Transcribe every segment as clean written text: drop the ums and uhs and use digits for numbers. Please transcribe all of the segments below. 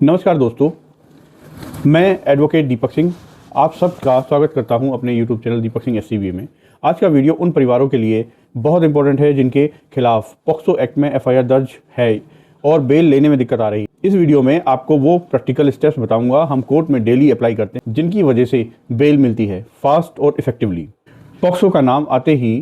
नमस्कार दोस्तों, मैं एडवोकेट दीपक सिंह आप सबका स्वागत करता हूं अपने YouTube channel Deepak Singh SCBA में। आज का वीडियो उन परिवारों के लिए बहुत इंपॉर्टेंट है जिनके खिलाफ पॉक्सो एक्ट में FIR दर्ज है और बेल लेने में दिक्कत आ रही है। इस वीडियो में आपको वो प्रैक्टिकल स्टेप्स बताऊंगा हम कोर्ट में डेली अप्लाई करते हैं जिनकी वजह से बेल मिलती है फास्ट और इफेक्टिवली। पॉक्सो का नाम आते ही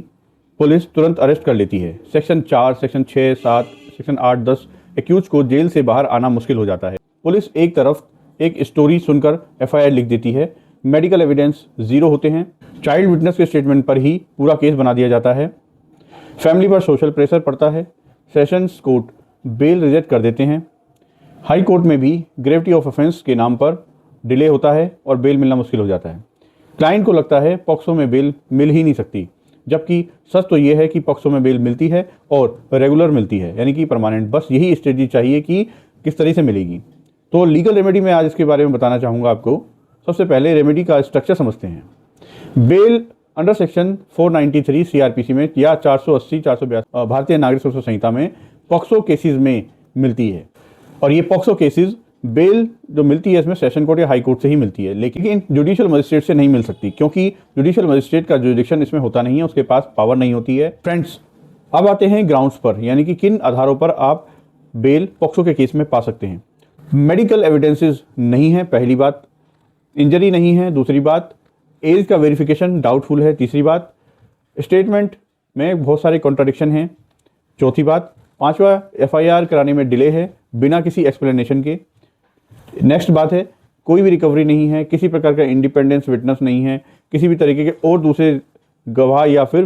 पुलिस तुरंत अरेस्ट कर लेती है। सेक्शन 4, सेक्शन 6, 7, सेक्शन 8, 10 एक्यूज को जेल से बाहर आना मुश्किल हो जाता है। पुलिस एक तरफ एक स्टोरी सुनकर FIR लिख देती है, मेडिकल एविडेंस जीरो होते हैं, चाइल्ड विटनेस के स्टेटमेंट पर ही पूरा केस बना दिया जाता है, फैमिली पर सोशल प्रेशर पड़ता है, सेशंस कोर्ट बेल रिजेक्ट कर देते हैं, हाई कोर्ट में भी ग्रेविटी ऑफ ऑफेंस के नाम पर डिले होता है और बेल मिलना मुश्किल हो जाता है। क्लाइंट को लगता है पॉक्सो में बेल मिल ही नहीं सकती, जबकि सच तो ये है कि पॉक्सो में बेल मिलती है और रेगुलर मिलती है, यानी कि परमानेंट। बस यही स्ट्रेटजी चाहिए कि किस तरह से मिलेगी। तो लीगल रेमेडी में आज इसके बारे में बताना चाहूँगा आपको। सबसे पहले रेमेडी का स्ट्रक्चर समझते हैं। बेल अंडर सेक्शन 493 CRPC में या 480, 482 भारतीय नागरिक सुरक्षा संहिता में पॉक्सो केसेस में मिलती है। और ये पॉक्सो केसेस बेल जो मिलती है इसमें सेशन कोर्ट या हाई कोर्ट से ही मिलती है, लेकिन जुडिशियल मजिस्ट्रेट से नहीं मिल सकती, क्योंकि जुडिशियल मजिस्ट्रेट का जुरिडिक्शन इसमें होता नहीं है, उसके पास पावर नहीं होती है। फ्रेंड्स, अब आते हैं ग्राउंड्स पर, यानी कि किन आधारों पर आप बेल पॉक्सो के केस में पा सकते हैं। मेडिकल एविडेंसेस नहीं है, पहली बात। इंजरी नहीं है, दूसरी बात। एज का वेरिफिकेशन डाउटफुल है, तीसरी बात। स्टेटमेंट में बहुत सारे कॉन्ट्राडिक्शन हैं, चौथी बात। पांचवा, FIR कराने में डिले है बिना किसी एक्सप्लेनेशन के। नेक्स्ट बात है, कोई भी रिकवरी नहीं है, किसी प्रकार का इंडिपेंडेंस विटनेस नहीं है, किसी भी तरीके के और दूसरे गवाह या फिर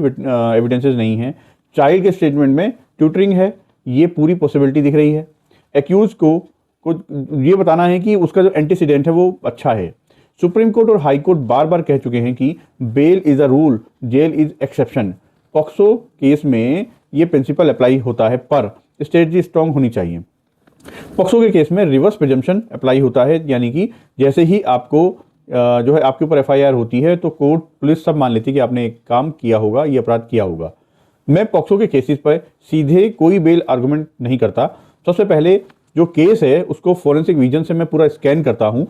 एविडेंसेस नहीं है। चाइल्ड के स्टेटमेंट में ट्यूटरिंग है, ये पूरी पॉसिबिलिटी दिख रही है। एक्यूज को ये बताना है कि उसका जो एंटीसीडेंट है वो अच्छा है। सुप्रीम कोर्ट और हाई कोर्ट बार बार कह चुके हैं कि bail is a rule, jail is exception. POCSO case में ये प्रिंसिपल अप्लाई होता है, पर स्ट्रेटजी स्ट्रांग होनी चाहिए। पॉक्सो के केस में रिवर्स प्रिजम्पशन अप्लाई होता है, यानी कि जैसे ही आपको जो है आपके ऊपर FIR होती है तो कोर्ट पुलिस सब मान लेती है कि आपने एक काम किया होगा, ये अपराध किया होगा। मैं पॉक्सो के केसेस पर सीधे कोई बेल आर्गुमेंट नहीं करता। सबसे पहले जो केस है उसको फोरेंसिक विजन से मैं पूरा स्कैन करता हूं।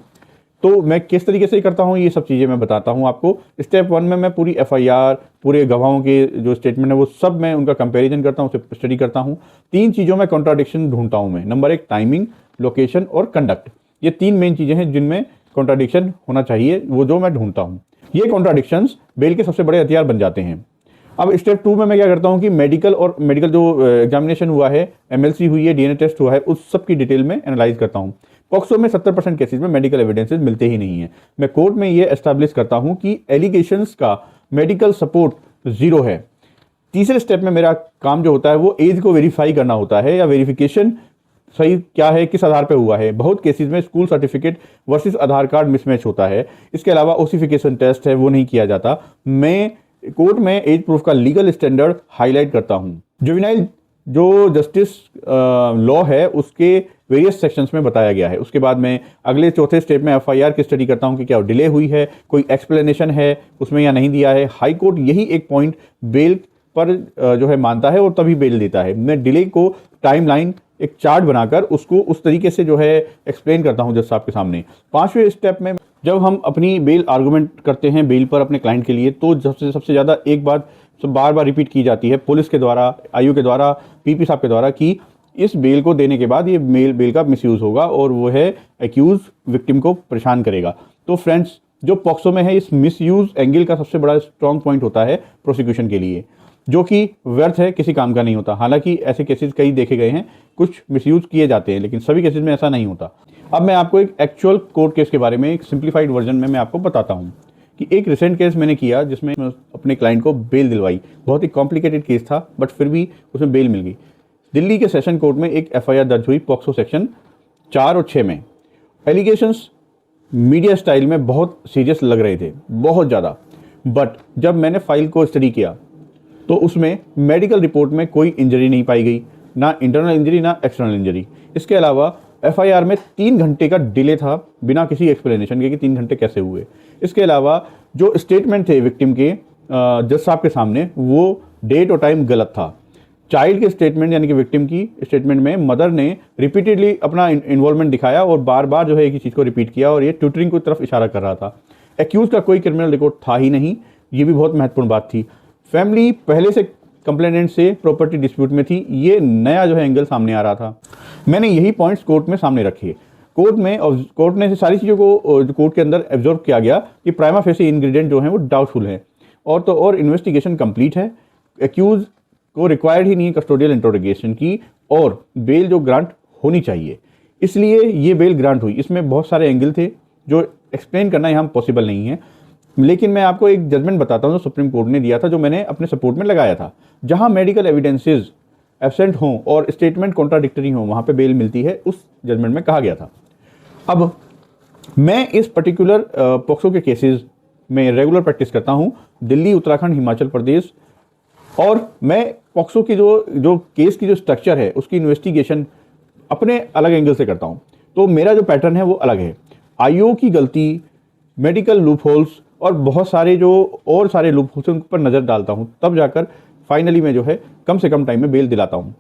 तो मैं किस तरीके से करता हूं ये सब चीज़ें मैं बताता हूं आपको। स्टेप 1 में मैं पूरी FIR, पूरे गवाहों के जो स्टेटमेंट है वो सब मैं उनका कंपैरिजन करता हूं, उसे स्टडी करता हूं। 3 चीज़ों में कॉन्ट्राडिक्शन ढूंढता हूं मैं। नंबर 1 टाइमिंग, लोकेशन और कंडक्ट। ये 3 मेन चीज़ें हैं जिनमें कॉन्ट्राडिक्शन होना चाहिए, वो जो मैं ढूंढता हूँ। ये कॉन्ट्राडिक्शंस बेल के सबसे बड़े हथियार बन जाते हैं। अब स्टेप 2 में मैं क्या करता हूं कि मेडिकल जो एग्जामिनेशन हुआ है, MLC हुई है, DNA टेस्ट हुआ है, उस सब की डिटेल में एनालाइज करता हूं। पॉक्सो में 70% केसेस में मेडिकल एविडेंसेस मिलते ही नहीं है। मैं कोर्ट में ये एस्टैब्लिश करता हूं कि एलिगेशंस का मेडिकल सपोर्ट जीरो है। तीसरे स्टेप में मेरा काम जो होता है वो एज को वेरीफाई करना होता है, या वेरिफिकेशन सही क्या है, किस आधार पे हुआ है। बहुत केसेस में स्कूल सर्टिफिकेट वर्सेस आधार कार्ड मिसमैच होता है। इसके अलावा ओसिफिकेशन टेस्ट है, वो नहीं किया जाता। मैं कोर्ट में एज प्रूफ का लीगल स्टैंडर्ड हाईलाइट करता हूं। जुवेनाइल जो जस्टिस लॉ है उसके वेरियस सेक्शंस में बताया गया है। उसके बाद मैं अगले चौथे स्टेप में FIR की स्टडी करता हूं कि क्या डिले हुई है, कोई एक्सप्लेनेशन है उसमें या नहीं दिया है। हाई कोर्ट यही एक पॉइंट बेल पर जो है मानता है और तभी बेल देता है। मैं डिले को टाइमलाइन एक चार्ट बनाकर उसको उस तरीके से जो है एक्सप्लेन करता हूं जज साहब के सामने। 5वें स्टेप में जब हम अपनी बेल आर्गुमेंट करते हैं बेल पर अपने क्लाइंट के लिए, तो सबसे ज़्यादा एक बात बार बार रिपीट की जाती है पुलिस के द्वारा, IU के द्वारा, PP साहब के द्वारा, कि इस बेल को देने के बाद ये बेल का मिसयूज़ होगा और वो है एक्यूज विक्टिम को परेशान करेगा। तो फ्रेंड्स, जो पॉक्सो में है इस मिसयूज एंगल का सबसे बड़ा स्ट्रॉन्ग पॉइंट होता है प्रोसिक्यूशन के लिए, जो कि व्यर्थ है, किसी काम का नहीं होता। हालांकि ऐसे केसेस कई देखे गए हैं, कुछ मिसयूज किए जाते हैं, लेकिन सभी केसेस में ऐसा नहीं होता। अब मैं आपको एक एक्चुअल कोर्ट केस के बारे में एक सिंप्लीफाइड वर्जन में मैं आपको बताता हूं कि एक रिसेंट केस मैंने किया जिसमें अपने क्लाइंट को बेल दिलवाई। बहुत ही कॉम्प्लिकेटेड केस था, बट फिर भी उसमें बेल मिल गई। दिल्ली के सेशन कोर्ट में एक FIR दर्ज हुई पॉक्सो सेक्शन 4 और 6 में। एलिगेशंस मीडिया स्टाइल में बहुत सीरियस लग रहे थे, बहुत ज़्यादा। बट जब मैंने फाइल को स्टडी किया तो उसमें मेडिकल रिपोर्ट में कोई इंजरी नहीं पाई गई, ना इंटरनल इंजरी ना एक्सटर्नल इंजरी। इसके अलावा FIR में 3 घंटे का डिले था बिना किसी एक्सप्लेनेशन के कि 3 घंटे कैसे हुए। इसके अलावा जो स्टेटमेंट थे विक्टिम के जज साहब के सामने, वो डेट और टाइम गलत था। चाइल्ड के स्टेटमेंट यानी कि विक्टिम की स्टेटमेंट में मदर ने रिपीटेडली अपना इन्वॉल्वमेंट दिखाया और बार बार जो है एक ही चीज़ को रिपीट किया और ये ट्यूटरिंग की तरफ इशारा कर रहा था। एक्यूज का कोई क्रिमिनल रिकॉर्ड था ही नहीं, ये भी बहुत महत्वपूर्ण बात थी। फैमिली पहले से कंप्लेनेंट से प्रॉपर्टी डिस्प्यूट में थी, ये नया जो है एंगल सामने आ रहा था। मैंने यही पॉइंट्स कोर्ट में सामने रखे। कोर्ट ने सारी चीज़ों को कोर्ट के अंदर एब्जॉर्व किया गया कि प्राइमा फेसी इंग्रेडिएंट जो हैं वो डाउटफुल हैं और इन्वेस्टिगेशन कंप्लीट है। एक्यूज को रिक्वायर्ड ही नहीं है कस्टोडियल इंटरोगेशन की और बेल जो ग्रांट होनी चाहिए, इसलिए ये बेल ग्रांट हुई। इसमें बहुत सारे एंगल थे जो एक्सप्लेन करना यहाँ पॉसिबल नहीं है, लेकिन मैं आपको एक जजमेंट बताता हूँ जो सुप्रीम कोर्ट ने दिया था, जो मैंने अपने सपोर्ट में लगाया था। जहाँ मेडिकल एविडेंसेस एब्सेंट हों और स्टेटमेंट कॉन्ट्राडिक्टरी हों, वहाँ पे बेल मिलती है, उस जजमेंट में कहा गया था। अब मैं इस पर्टिकुलर पॉक्सो के केसेस में रेगुलर प्रैक्टिस करता हूँ दिल्ली, उत्तराखंड, हिमाचल प्रदेश, और मैं पॉक्सो की जो केस की जो स्ट्रक्चर है उसकी इन्वेस्टिगेशन अपने अलग एंगल से करता हूँ। तो मेरा जो पैटर्न है वो अलग है। आईओ की गलती, मेडिकल लूपहोल्स और बहुत सारे सारे लूपहोल्स उन पर नज़र डालता हूँ, तब जाकर फाइनली मैं जो है कम से कम टाइम में बेल दिलाता हूँ।